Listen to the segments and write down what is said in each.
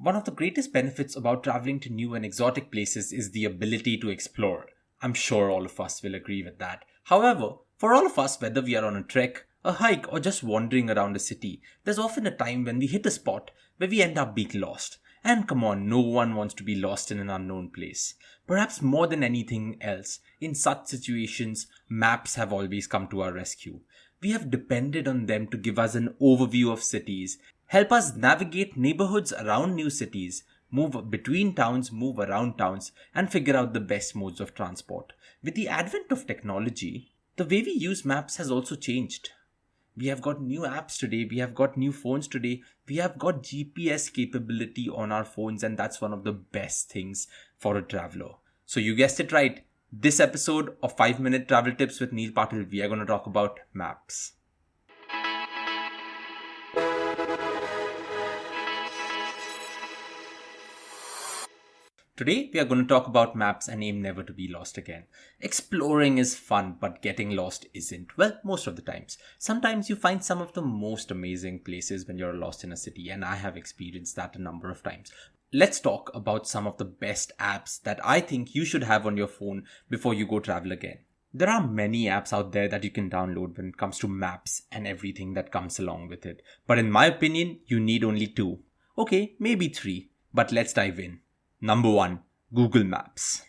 One of the greatest benefits about traveling to new and exotic places is the ability to explore. I'm sure all of us will agree with that. However, for all of us, whether we are on a trek, a hike, or just wandering around a city, there's often a time when we hit a spot where we end up being lost. And come on, no one wants to be lost in an unknown place. Perhaps more than anything else, in such situations, maps have always come to our rescue. We have depended on them to give us an overview of cities, help us navigate neighborhoods around new cities, move between towns, move around towns, and figure out the best modes of transport. With the advent of technology, the way we use maps has also changed. We have got new apps today, we have got new phones today, we have got GPS capability on our phones, and that's one of the best things for a traveler. So you guessed it right. This episode of 5-Minute Travel Tips with Neil Patil, we are going to talk about maps. Today, we are going to talk about maps and aim never to be lost again. Exploring is fun, but getting lost isn't. Well, most of the times. Sometimes you find some of the most amazing places when you're lost in a city, and I have experienced that a number of times. Let's talk about some of the best apps that I think you should have on your phone before you go travel again. There are many apps out there that you can download when it comes to maps and everything that comes along with it. But in my opinion, you need only 2. Okay, maybe 3. But let's dive in. Number 1, Google Maps.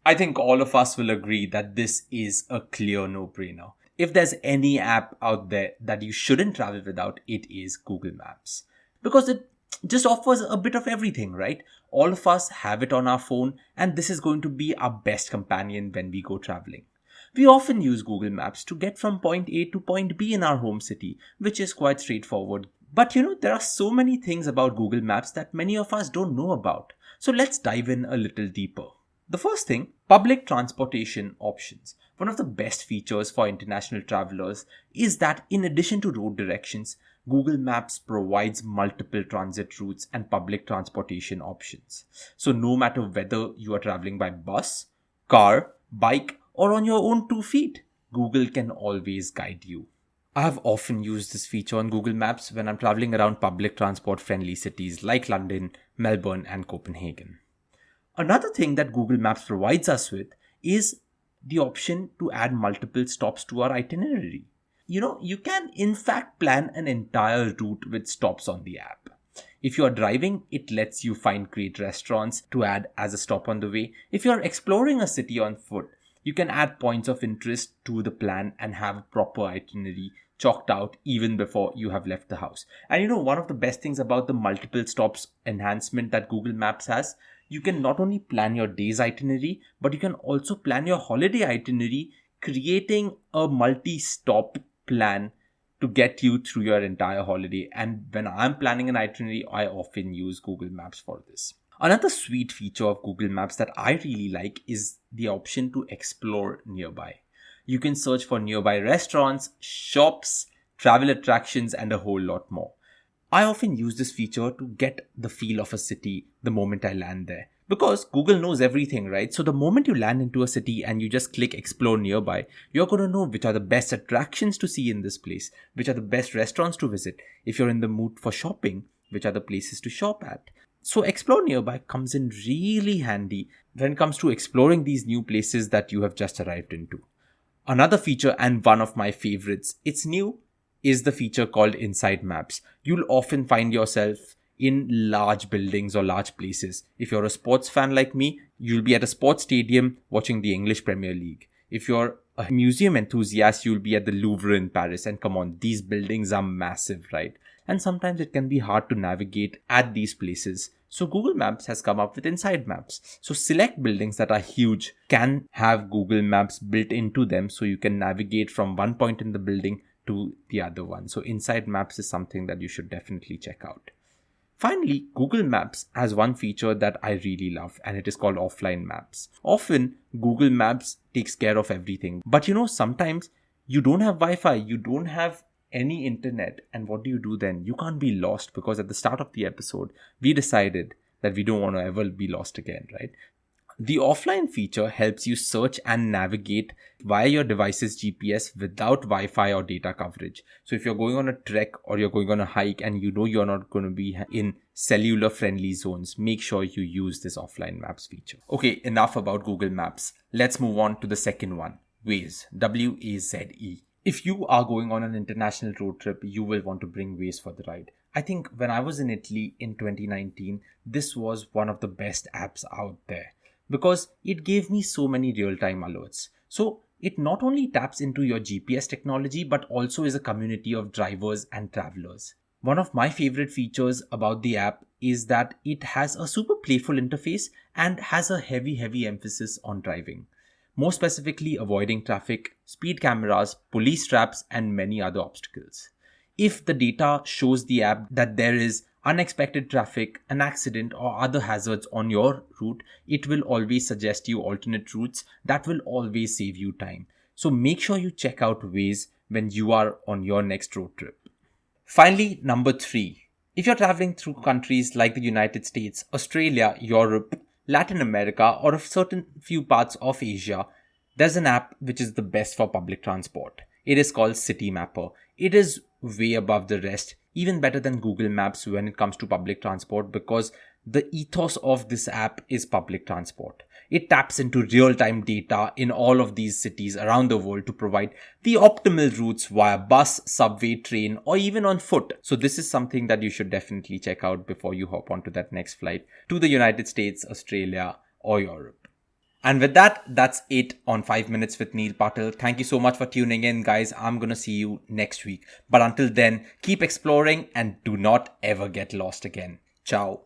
I think all of us will agree that this is a clear no-brainer. If there's any app out there that you shouldn't travel without, it is Google Maps. Because it just offers a bit of everything, right? All of us have it on our phone, and this is going to be our best companion when we go traveling. We often use Google Maps to get from point A to point B in our home city, which is quite straightforward. But there are so many things about Google Maps that many of us don't know about. So let's dive in a little deeper. The first thing, public transportation options. One of the best features for international travelers is that in addition to road directions, Google Maps provides multiple transit routes and public transportation options. So no matter whether you are traveling by bus, car, bike, or on your own 2 feet, Google can always guide you. I have often used this feature on Google Maps when I'm traveling around public transport friendly cities like London, Melbourne, and Copenhagen. Another thing that Google Maps provides us with is the option to add multiple stops to our itinerary. You can in fact plan an entire route with stops on the app. If you are driving, it lets you find great restaurants to add as a stop on the way. If you're exploring a city on foot, you can add points of interest to the plan and have a proper itinerary chalked out even before you have left the house. And one of the best things about the multiple stops enhancement that Google Maps has, you can not only plan your day's itinerary, but you can also plan your holiday itinerary, creating a multi-stop plan to get you through your entire holiday. And when I'm planning an itinerary, I often use Google Maps for this. Another sweet feature of Google Maps that I really like is the option to explore nearby. You can search for nearby restaurants, shops, travel attractions, and a whole lot more. I often use this feature to get the feel of a city the moment I land there. Because Google knows everything, right? So the moment you land into a city and you just click explore nearby, you're going to know which are the best attractions to see in this place, which are the best restaurants to visit. If you're in the mood for shopping, which are the places to shop at. So explore nearby comes in really handy when it comes to exploring these new places that you have just arrived into. Another feature, and one of my favorites, it's new, is the feature called Inside Maps. You'll often find yourself in large buildings or large places. If you're a sports fan like me, you'll be at a sports stadium watching the English Premier League. If you're a museum enthusiast, you'll be at the Louvre in Paris. And come on, these buildings are massive, right? And sometimes it can be hard to navigate at these places. So Google Maps has come up with Inside Maps. So select buildings that are huge can have Google Maps built into them so you can navigate from one point in the building to the other one. So Inside Maps is something that you should definitely check out. Finally, Google Maps has one feature that I really love, and it is called offline maps. Often, Google Maps takes care of everything. But sometimes you don't have Wi-Fi, you don't have any internet, and what do you do then? You can't be lost, because at the start of the episode, we decided that we don't want to ever be lost again, right? The offline feature helps you search and navigate via your device's GPS without Wi-Fi or data coverage. So if you're going on a trek or you're going on a hike and you know you're not going to be in cellular friendly zones, make sure you use this offline maps feature. Okay, enough about Google Maps. Let's move on to the second one, Waze, W-A-Z-E. If you are going on an international road trip, you will want to bring Waze for the ride. I think when I was in Italy in 2019, this was one of the best apps out there, because it gave me so many real-time alerts. So it not only taps into your GPS technology, but also is a community of drivers and travelers. One of my favorite features about the app is that it has a super playful interface and has a heavy emphasis on driving. More specifically, avoiding traffic, speed cameras, police traps, and many other obstacles. If the data shows the app that there is unexpected traffic, an accident, or other hazards on your route, it will always suggest you alternate routes that will always save you time. So make sure you check out Waze when you are on your next road trip. Finally, number 3. If you're traveling through countries like the United States, Australia, Europe, Latin America, or a certain few parts of Asia, there's an app which is the best for public transport. It is called Citymapper. It is way above the rest, even better than Google Maps when it comes to public transport, because the ethos of this app is public transport. It taps into real-time data in all of these cities around the world to provide the optimal routes via bus, subway, train, or even on foot. So this is something that you should definitely check out before you hop onto that next flight to the United States, Australia, or Europe. And with that, that's it on 5 Minutes with Neil Patil. Thank you so much for tuning in, guys. I'm going to see you next week. But until then, keep exploring and do not ever get lost again. Ciao.